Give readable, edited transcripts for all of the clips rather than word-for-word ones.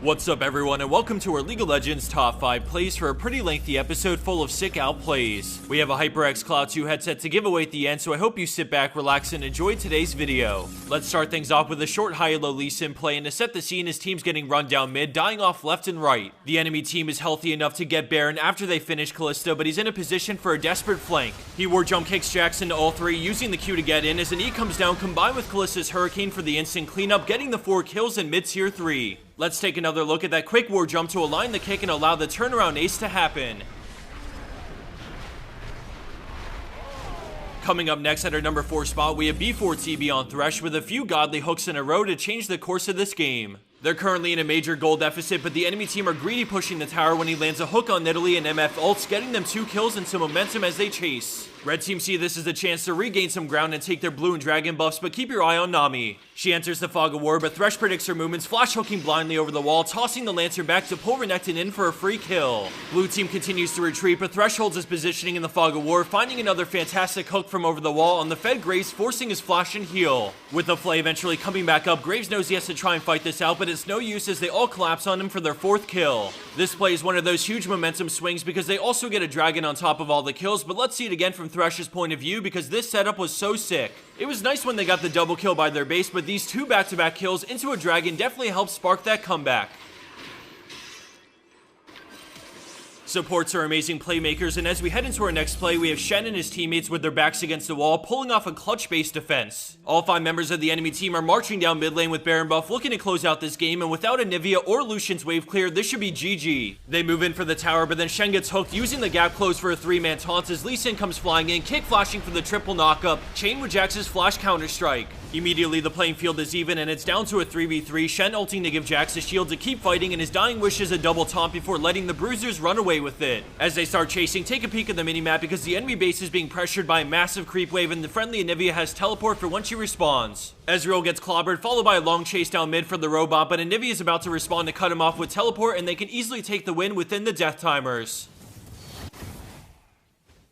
What's up everyone, and welcome to our League of Legends top 5 plays for a pretty lengthy episode full of sick outplays. We have a HyperX Cloud 2 headset to give away at the end, so I hope you sit back, relax, and enjoy today's video. Let's start things off with a short high-low Lee Sin play, and to set the scene, his team's getting run down mid, dying off left and right. The enemy team is healthy enough to get Baron after they finish Kalista, but he's in a position for a desperate flank. He war jump kicks Jax into all three, using the Q to get in as an E comes down combined with Kalista's Hurricane for the instant cleanup, getting the 4 kills in mid-tier 3. Let's take another look at that quick war jump to align the kick and allow the turnaround ace to happen. Coming up next at our number 4 spot, we have B4TB on Thresh with a few godly hooks in a row to change the course of this game. They're currently in a major gold deficit, but the enemy team are greedy pushing the tower when he lands a hook on Nidalee and MF ults, getting them 2 kills and some momentum as they chase. Red team see this as a chance to regain some ground and take their blue and dragon buffs, but keep your eye on Nami. She enters the fog of war, but Thresh predicts her movements, flash hooking blindly over the wall, tossing the Lantern back to pull Renekton in for a free kill. Blue team continues to retreat, but Thresh holds his positioning in the fog of war, finding another fantastic hook from over the wall on the fed Graves, forcing his flash and heal. With the Flay eventually coming back up, Graves knows he has to try and fight this out, but it's no use as they all collapse on him for their 4th kill. This play is one of those huge momentum swings because they also get a dragon on top of all the kills, but let's see it again from Thresh's point of view because this setup was so sick. It was nice when they got the double kill by their base, but these 2 back-to-back kills into a dragon definitely helped spark that comeback. Supports are amazing playmakers, and as we head into our next play, we have Shen and his teammates with their backs against the wall, pulling off a clutch-based defense. All 5 members of the enemy team are marching down mid lane with Baron buff, looking to close out this game, and without a Nivea or Lucian's wave clear, this should be GG. They move in for the tower, but then Shen gets hooked, using the gap close for a 3-man taunt as Lee Sin comes flying in, kick flashing for the triple knockup, chain with Jax's flash counter-strike. Immediately, the playing field is even, and it's down to a 3v3, Shen ulting to give Jax a shield to keep fighting, and his dying wish is a double taunt before letting the bruisers run away with it. As they start chasing, take a peek at the minimap because the enemy base is being pressured by a massive creep wave, and the friendly Anivia has teleport for when she respawns. Ezreal gets clobbered, followed by a long chase down mid for the robot, but Anivia is about to respawn to cut him off with teleport, and they can easily take the win within the death timers.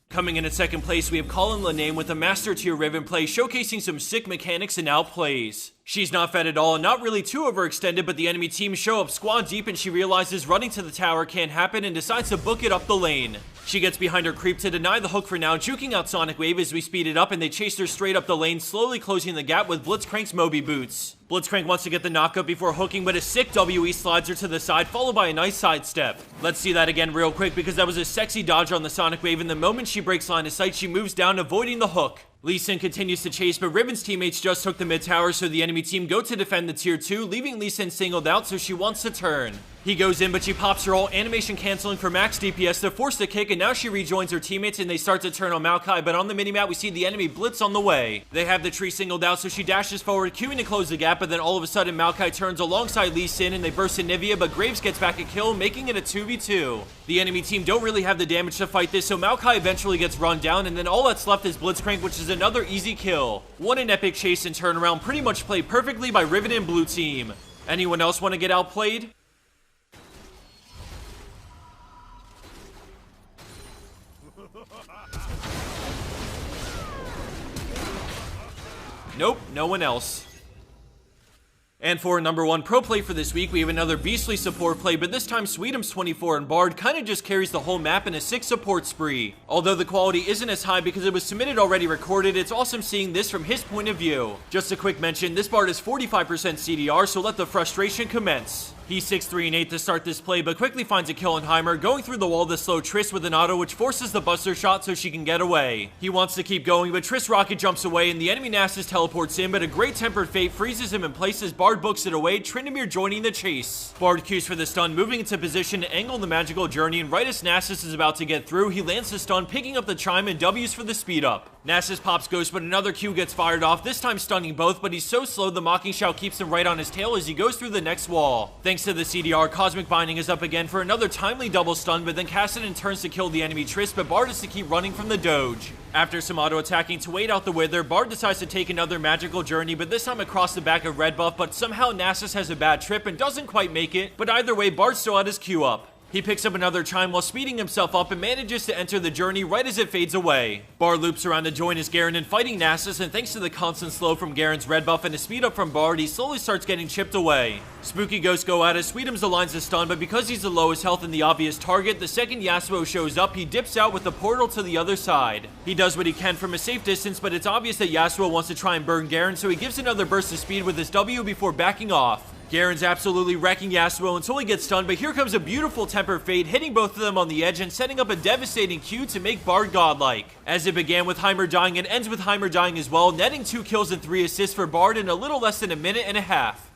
Coming in at second place, we have Colin Lanane with a Master Tier Riven play, showcasing some sick mechanics and outplays. She's not fed at all and not really too overextended, but the enemy team show up squad deep and she realizes running to the tower can't happen and decides to book it up the lane. She gets behind her creep to deny the hook for now, juking out Sonic Wave as we speed it up, and they chase her straight up the lane, slowly closing the gap with Blitzcrank's Moby Boots. Blitzcrank wants to get the knockup before hooking, but a sick WE slides her to the side, followed by a nice sidestep. Let's see that again real quick because that was a sexy dodge on the Sonic Wave, and the moment she breaks line of sight, she moves down, avoiding the hook. Lee Sin continues to chase, but Riven's teammates just took the mid tower, so the enemy team go to defend the tier 2, leaving Lee Sin singled out, so she wants to turn. He goes in, but she pops her ult, animation canceling for max DPS to force the kick, and now she rejoins her teammates and they start to turn on Maokai, but on the minimap we see the enemy blitz on the way. They have the tree singled out, so she dashes forward, queuing to close the gap, but then all of a sudden Maokai turns alongside Lee Sin and they burst in Nivea, but Graves gets back a kill, making it a 2v2. The enemy team don't really have the damage to fight this, so Maokai eventually gets run down, and then all that's left is Blitzcrank, which is another easy kill. What an epic chase and turnaround, pretty much played perfectly by Riven and blue team. Anyone else want to get outplayed? Nope, no one else. And for number 1 pro play for this week, we have another beastly support play, but this time Sweetums 24 and Bard kinda just carries the whole map in a sick support spree. Although the quality isn't as high because it was submitted already recorded, it's awesome seeing this from his point of view. Just a quick mention, this Bard is 45% CDR, so let the frustration commence. He's 6-3 and 8 to start this play, but quickly finds a kill on Heimer, going through the wall to slow Triss with an auto, which forces the Buster Shot so she can get away. He wants to keep going, but Triss rocket jumps away, and the enemy Nasus teleports in, but a great tempered fate freezes him in place as Bard books it away, Tryndamere joining the chase. Bard queues for the stun, moving into position to angle the magical journey, and right as Nasus is about to get through, he lands the stun, picking up the chime and W's for the speed up. Nasus pops Ghost, but another Q gets fired off, this time stunning both, but he's so slow the Mocking Shout keeps him right on his tail as he goes through the next wall. Thanks to the CDR, Cosmic Binding is up again for another timely double stun, but then Kassadin turns to kill the enemy Triss, but Bard is to keep running from the Doge. After some auto-attacking to wait out the Wither, Bard decides to take another magical journey, but this time across the back of Red Buff, but somehow Nasus has a bad trip and doesn't quite make it, but either way, Bard still had his Q up. He picks up another chime while speeding himself up and manages to enter the journey right as it fades away. Bard loops around to join his Garen in fighting Nasus, and thanks to the constant slow from Garen's red buff and a speed up from Bard, he slowly starts getting chipped away. Spooky Ghost go at it, Sweetums aligns the stun, but because he's the lowest health and the obvious target, the second Yasuo shows up, he dips out with the portal to the other side. He does what he can from a safe distance, but it's obvious that Yasuo wants to try and burn Garen, so he gives another burst of speed with his W before backing off. Garen's absolutely wrecking Yasuo until he gets stunned, but here comes a beautiful Temper Fade, hitting both of them on the edge and setting up a devastating Q to make Bard godlike. As it began with Heimer dying, it ends with Heimer dying as well, netting 2 kills and 3 assists for Bard in a little less than a minute and a half.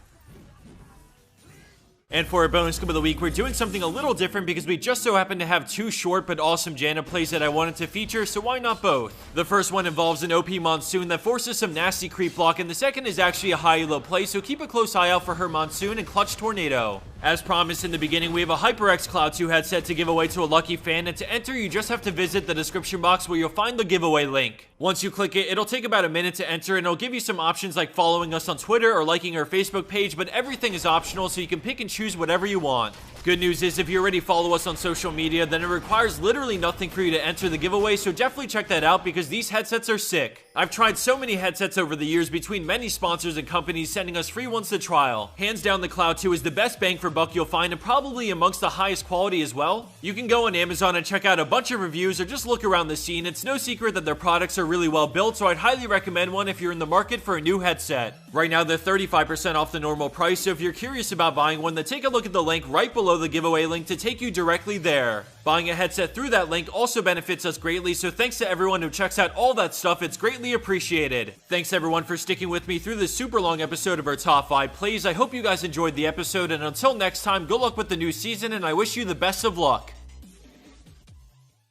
And for our bonus clip of the week, we're doing something a little different because we just so happen to have 2 short but awesome Janna plays that I wanted to feature, so why not both? The first one involves an OP Monsoon that forces some nasty creep block, and the second is actually a high elo play, so keep a close eye out for her Monsoon and Clutch Tornado. As promised in the beginning, we have a HyperX Cloud 2 headset to give away to a lucky fan, and to enter you just have to visit the description box where you'll find the giveaway link. Once you click it, it'll take about a minute to enter, and it'll give you some options like following us on Twitter or liking our Facebook page, but everything is optional, so you can pick and choose whatever you want. Good news is if you already follow us on social media, then it requires literally nothing for you to enter the giveaway, so definitely check that out because these headsets are sick. I've tried so many headsets over the years between many sponsors and companies sending us free ones to trial. Hands down, the Cloud 2 is the best bang for buck you'll find and probably amongst the highest quality as well. You can go on Amazon and check out a bunch of reviews or just look around the scene. It's no secret that their products are really well built, so I'd highly recommend one if you're in the market for a new headset. Right now, they're 35% off the normal price, so if you're curious about buying one, then take a look at the link right below the giveaway link to take you directly there. Buying a headset through that link also benefits us greatly, so thanks to everyone who checks out all that stuff, it's greatly appreciated. Thanks everyone for sticking with me through this super long episode of our top 5 plays. I hope you guys enjoyed the episode, and until next time, good luck with the new season, and I wish you the best of luck.